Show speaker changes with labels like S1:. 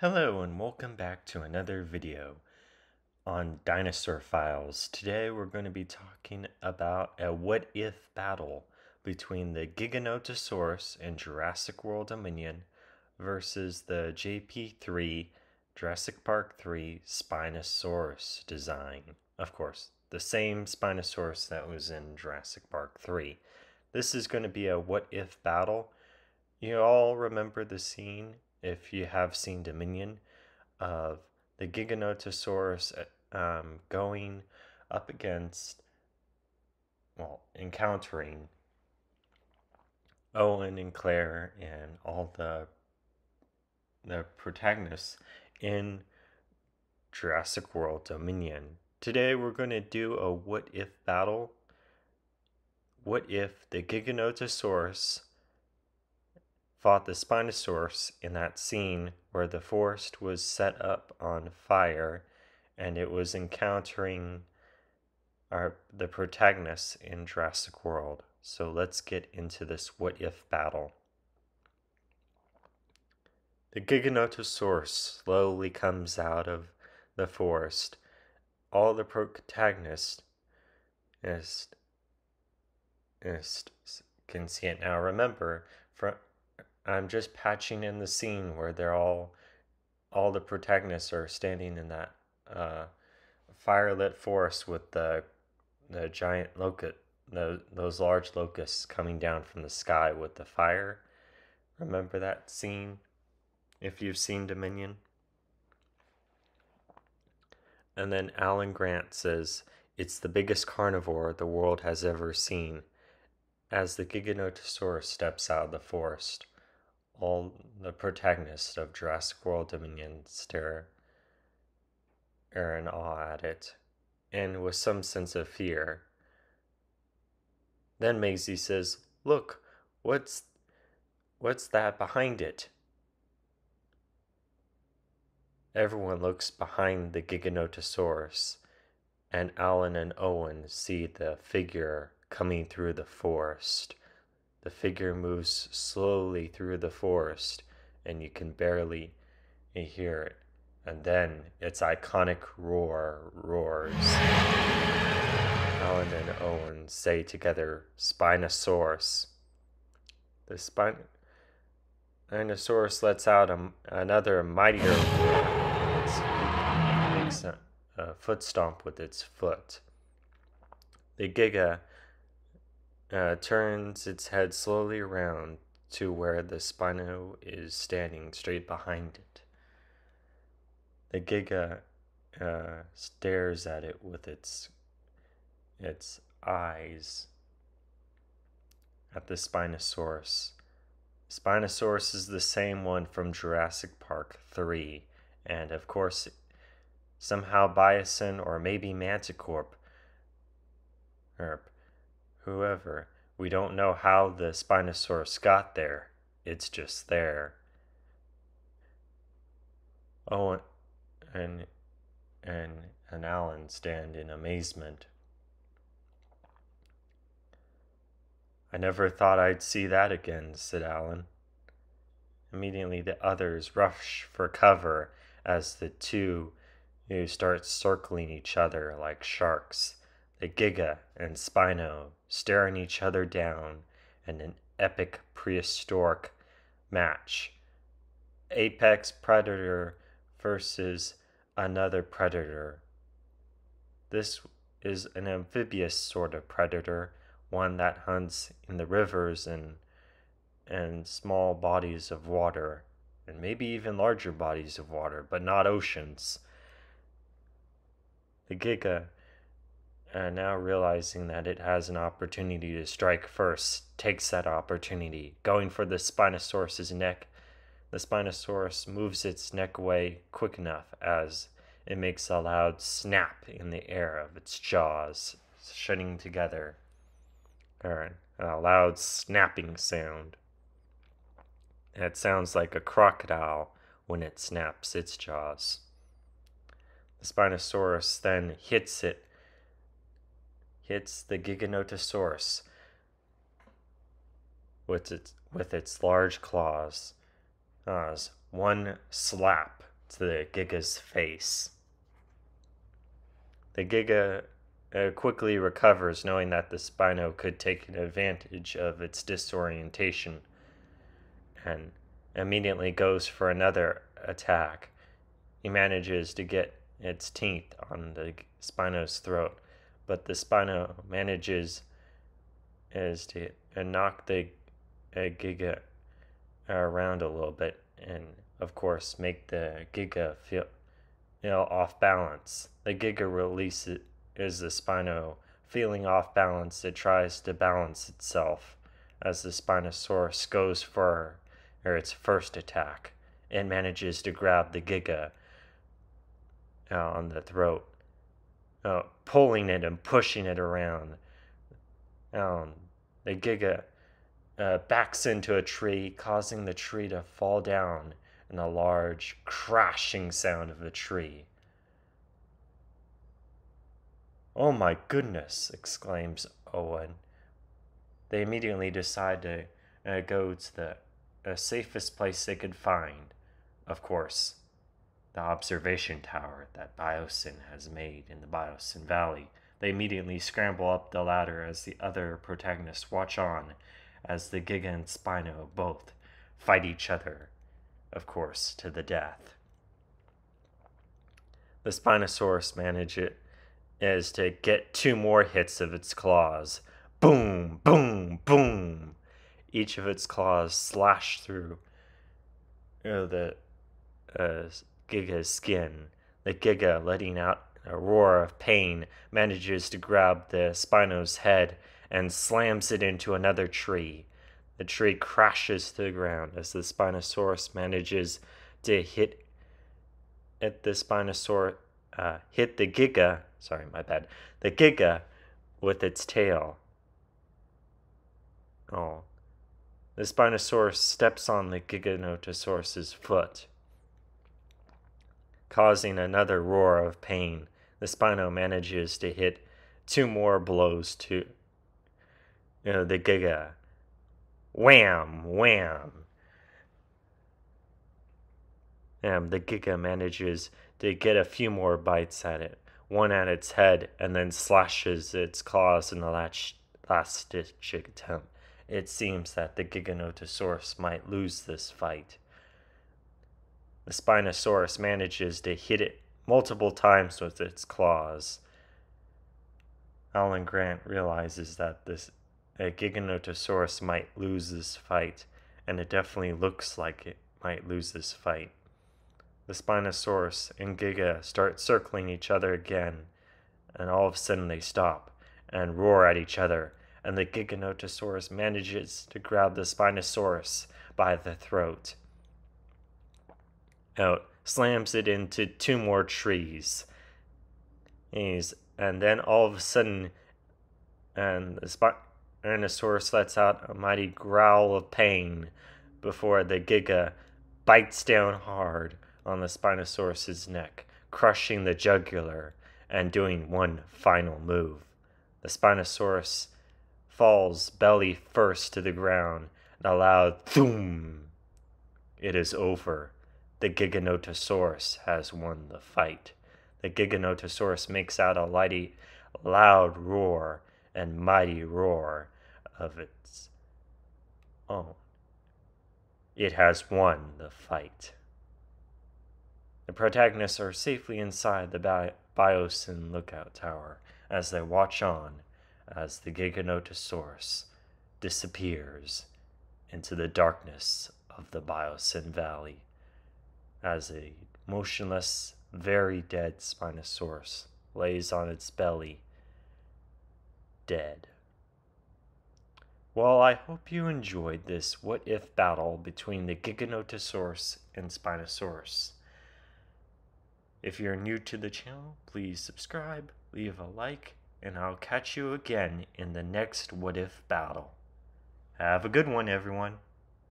S1: Hello and welcome back to another video on dinosaur files. Today we're going to be talking about a what-if battle between the Giganotosaurus in Jurassic World Dominion versus the JP3 Jurassic Park 3 Spinosaurus design. Of course, the same Spinosaurus that was in Jurassic Park 3. This is going to be a what-if battle. You all remember the scene, if you have seen Dominion, of the Giganotosaurus going up against, encountering Owen and Claire and all the protagonists in Jurassic World Dominion. Today we're going to do a what-if battle. What if the Giganotosaurus fought the Spinosaurus in that scene where the forest was set up on fire and it was encountering the protagonists in Jurassic World. So let's get into this what-if battle. The Giganotosaurus slowly comes out of the forest. All the protagonists can see it now. Remember, I'm just patching in the scene where they're all the protagonists are standing in that firelit forest with the giant those large locusts coming down from the sky with the fire. Remember that scene if you've seen Dominion? And then Alan Grant says, "It's the biggest carnivore the world has ever seen." As the Giganotosaurus steps out of the forest, all the protagonists of Jurassic World Dominion stare in awe at it, and with some sense of fear. Then Maisie says, "Look, what's that behind it?" Everyone looks behind the Giganotosaurus, and Alan and Owen see the figure coming through the forest. The figure moves slowly through the forest, and you can barely hear it. And then its iconic roar roars. Alan and Owen say together, "Spinosaurus." The Spinosaurus lets out another mightier roar. It makes a foot stomp with its foot. The Giga turns its head slowly around to where the Spino is standing straight behind it. The Giga stares at it with its eyes at the Spinosaurus. Spinosaurus is the same one from Jurassic Park 3, and of course, somehow Bison or maybe Manticorp or whoever. We don't know how the Spinosaurus got there. It's just there. Owen and Alan stand in amazement. "I never thought I'd see that again," said Alan. Immediately the others rush for cover as the two start circling each other like sharks. The Giga and Spino staring each other down in an epic prehistoric match. Apex predator versus another predator. This is an amphibious sort of predator, one that hunts in the rivers and small bodies of water, and maybe even larger bodies of water, but not oceans. The Giga, now realizing that it has an opportunity to strike first, takes that opportunity, going for the Spinosaurus's neck. The Spinosaurus moves its neck away quick enough as it makes a loud snap in the air of its jaws, shutting together. A loud snapping sound. It sounds like a crocodile when it snaps its jaws. The Spinosaurus then hits the Giganotosaurus with its large claws. One slap to the Giga's face. The Giga quickly recovers, knowing that the Spino could take advantage of its disorientation, and immediately goes for another attack. He manages to get its teeth on the Spino's throat, but the Spino manages to knock the Giga around a little bit, and of course make the Giga feel off balance. The Giga releases the Spino. Feeling off balance, it tries to balance itself as the Spinosaurus goes for its first attack. It manages to grab the Giga on the throat, pulling it and pushing it around. The Giga backs into a tree, causing the tree to fall down in a large crashing sound of a tree. "Oh my goodness," exclaims Owen. They immediately decide to go to the safest place they could find. Of course, the observation tower that Biosyn has made in the Biosyn Valley. They immediately scramble up the ladder as the other protagonists watch on as the Giga and Spino both fight each other, of course, to the death. The Spinosaurus manages to get 2 more hits of its claws. Boom, boom, boom. Each of its claws slash through the Giga's skin. The Giga, letting out a roar of pain, manages to grab the Spino's head and slams it into another tree. The tree crashes to the ground as the Spinosaurus manages to hit the Giga. Sorry, my bad. The Giga with its tail. Oh. The Spinosaurus steps on the Giganotosaurus's foot, causing another roar of pain. The Spino manages to hit 2 more blows to the Giga. Wham! Wham! The Giga manages to get a few more bites at it, one at its head, and then slashes its claws in the last-ditch attempt. It seems that the Giganotosaurus might lose this fight. The Spinosaurus manages to hit it multiple times with its claws. Alan Grant realizes that this Giganotosaurus might lose this fight, and it definitely looks like it might lose this fight. The Spinosaurus and Giga start circling each other again, and all of a sudden they stop and roar at each other, and the Giganotosaurus manages to grab the Spinosaurus by the throat. Slams it into 2 more trees. And then all of a sudden, and the Spinosaurus lets out a mighty growl of pain before the Giga bites down hard on the Spinosaurus's neck, crushing the jugular and doing one final move. The Spinosaurus falls belly first to the ground, and a loud thoom. It is over. The Giganotosaurus has won the fight. The Giganotosaurus makes out a loud roar and mighty roar of its own. It has won the fight. The protagonists are safely inside the Biosyn lookout tower as they watch on as the Giganotosaurus disappears into the darkness of the Biosyn Valley as a motionless, very dead Spinosaurus lays on its belly, dead. Well, I hope you enjoyed this what-if battle between the Giganotosaurus and Spinosaurus. If you're new to the channel, please subscribe, leave a like, and I'll catch you again in the next what-if battle. Have a good one, everyone.